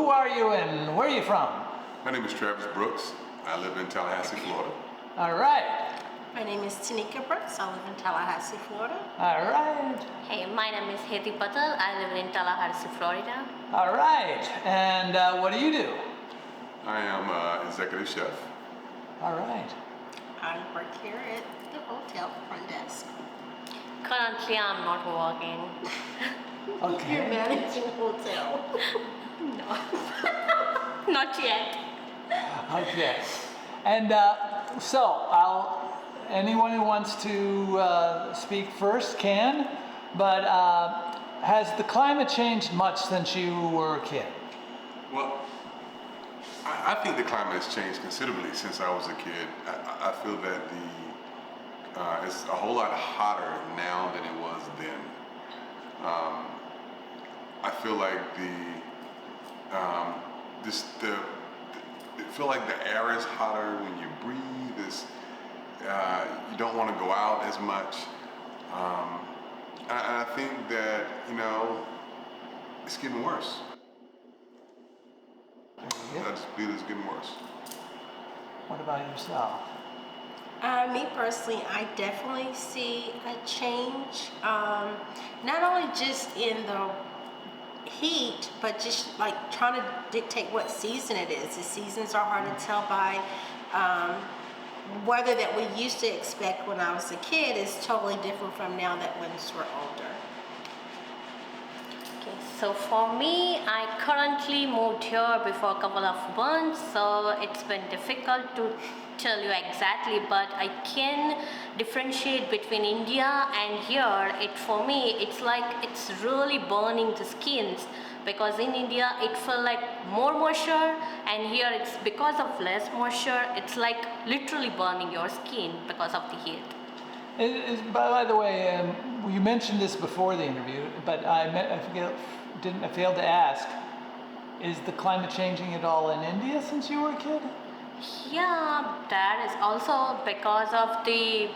who are you and where are you from? My name is Travis Brooks. I live in Tallahassee, Florida. All right. My name is Tanika Brooks. I live in Tallahassee, Florida. All right. Hey, my name is Heti Patel. I live in Tallahassee, Florida. All right. And what do you do? I am an executive chef. All right. I work here at the hotel front desk. Currently, I'm not working. Okay. You're managing a hotel. No, not yet. Okay. And so anyone who wants to speak first can, but has the climate changed much since you were a kid? Well, I think the climate has changed considerably since I was a kid. I feel that it's a whole lot hotter now than it was then. I feel like I feel like the air is hotter when you breathe. You don't want to go out as much. I think that, it's getting worse. I just feel it's getting worse. What about yourself? Me personally, I definitely see a change. Not only just in the heat, but just like trying to dictate what season it is. The seasons are hard to tell by. Weather that we used to expect when I was a kid is totally different from now that once we're older. Okay, so for me, I currently moved here before a couple of months, so it's been difficult to tell you exactly, but I can differentiate between India and here. For me, it's like it's really burning the skins, because in India it felt like more moisture, and here it's because of less moisture, it's like literally burning your skin because of the heat. By the way, you mentioned this before the interview, but I failed to ask, is the climate changing at all in India since you were a kid? Yeah, that is also because of the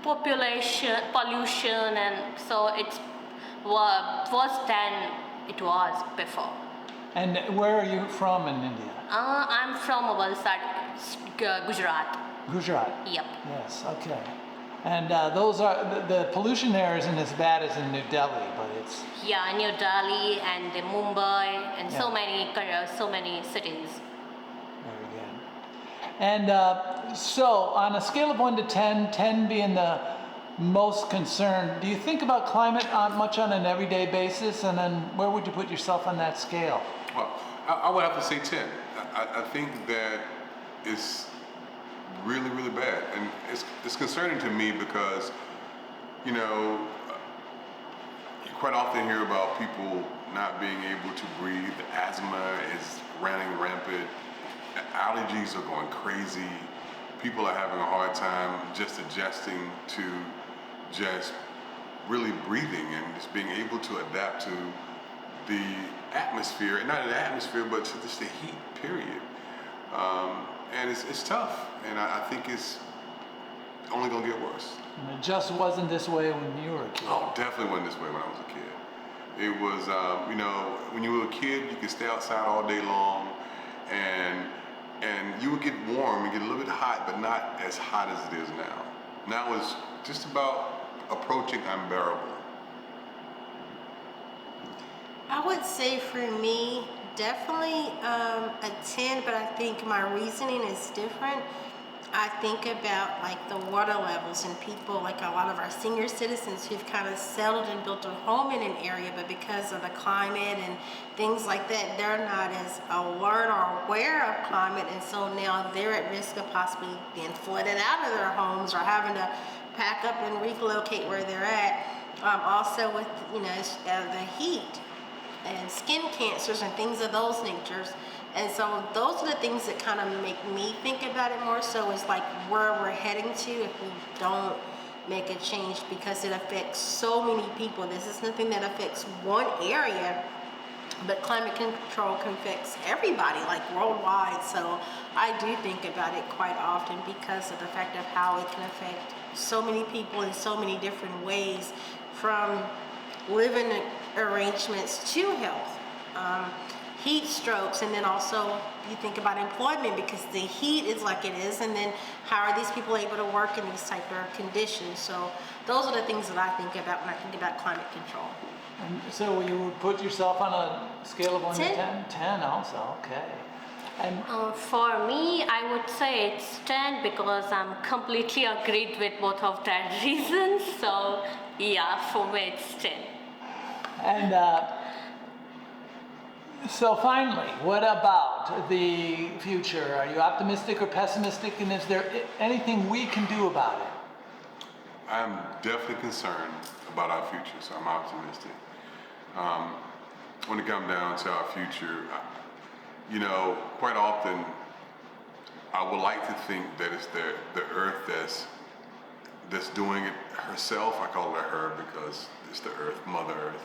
pollution, and so it's worse than it was before. And where are you from in India? I'm from Valsad, Gujarat. Gujarat? Yep. Yes, okay. And the pollution there isn't as bad as in New Delhi, but it's... Yeah, New Delhi and Mumbai and Yeah. so many cities. Very good. And so on a scale of 1 to 10, 10 being the most concerned, do you think about climate much on an everyday basis, and then where would you put yourself on that scale? Well, I would have to say 10. I think that it's really, really bad. And it's concerning to me because, you quite often hear about people not being able to breathe. Asthma is running rampant. Allergies are going crazy. People are having a hard time just adjusting to just really breathing and just being able to adapt to the atmosphere, and not the atmosphere, but to just the heat, period. And it's tough, and I think it's only gonna get worse. And it just wasn't this way when you were a kid. Oh, definitely wasn't this way when I was a kid. It was, when you were a kid, you could stay outside all day long, and you would get warm and get a little bit hot, but not as hot as it is now. Now it's just about approaching unbearable. I would say for me, definitely a 10, but I think my reasoning is different. I think about like the water levels and people, like a lot of our senior citizens who've kind of settled and built a home in an area, but because of the climate and things like that, they're not as alert or aware of climate, and so now they're at risk of possibly being flooded out of their homes or having to pack up and relocate where they're at. Also with the heat and skin cancers and things of those natures. And so those are the things that kind of make me think about it more so, is like where we're heading to if we don't make a change, because it affects so many people. This is nothing that affects one area, but climate control can affect everybody, like worldwide. So I do think about it quite often because of the fact of how it can affect so many people in so many different ways, from living arrangements to health. heat strokes, and then also you think about employment because the heat is like it is, and then how are these people able to work in these type of conditions? So those are the things that I think about when I think about climate control. And so you would put yourself on a scale of 1 to 10. 10? 10 also, okay. And For me, I would say it's 10 because I'm completely agreed with both of their reasons. So yeah, for me it's 10. And so finally, what about the future? Are you optimistic or pessimistic? And is there anything we can do about it? I'm definitely concerned about our future, so I'm optimistic. When it comes down to our future, quite often I would like to think that it's the Earth that's doing it herself. I call her her because it's the Earth, Mother Earth.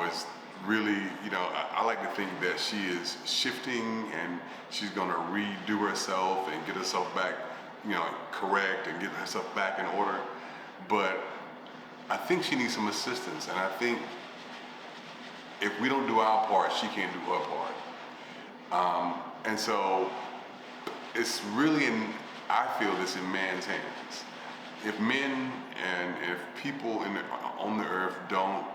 It's really, I like to think that she is shifting and she's gonna redo herself and get herself back, correct and get herself back in order. But I think she needs some assistance, and I think if we don't do our part, she can't do her part. And so it's really I feel this in man's hands. If men and if people on the earth don't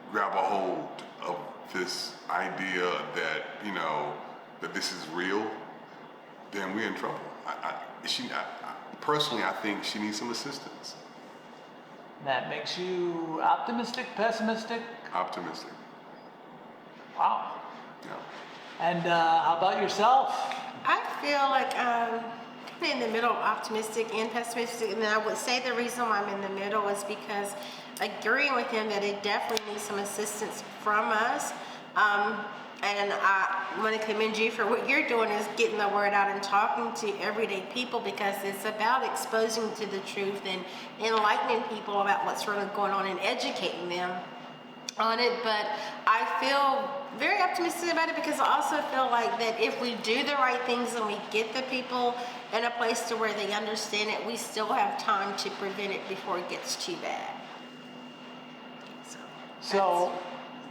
grab a hold of this idea that, that this is real, then we're in trouble. Personally, I think she needs some assistance. That makes you optimistic, pessimistic? Optimistic. Wow. Yeah. And how about yourself? I feel like I'm in the middle, optimistic and pessimistic, and then I would say the reason why I'm in the middle is because agreeing with him that it definitely needs some assistance from us. And I want to commend you for what you're doing is getting the word out and talking to everyday people, because it's about exposing to the truth and enlightening people about what's really going on and educating them on it. But I feel very optimistic about it because I also feel like that if we do the right things and we get the people in a place to where they understand it, we still have time to prevent it before it gets too bad. So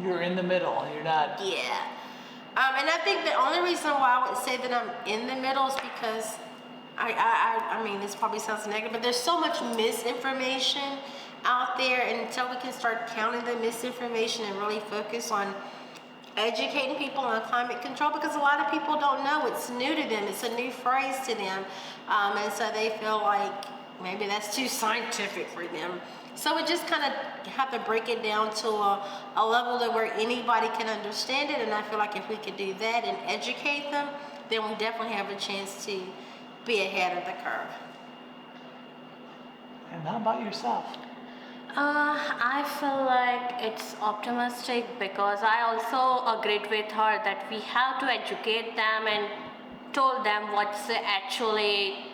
you're in the middle, you're not... Yeah. And I think the only reason why I would say that I'm in the middle is because I mean, this probably sounds negative, but there's so much misinformation out there, and until we can start counting the misinformation and really focus on educating people on climate control, because a lot of people don't know, it's new to them, it's a new phrase to them, and so they feel like maybe that's too scientific for them. So we just kind of have to break it down to a level to where anybody can understand it, and I feel like if we could do that and educate them, then we definitely have a chance to be ahead of the curve. And how about yourself? I feel like it's optimistic because I also agreed with her that we have to educate them and told them what's the actually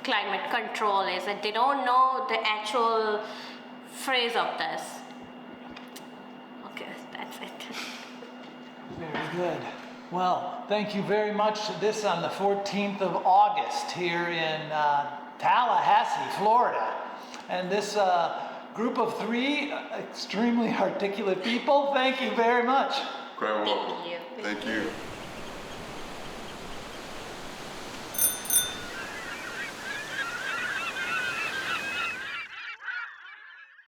climate control is, and they don't know the actual phrase of this. Okay, that's it. Very good. Well, thank you very much. This on the 14th of August here in Tallahassee, Florida. And this group of 3 extremely articulate people, thank you very much. Quite welcome. Thank you. Thank you.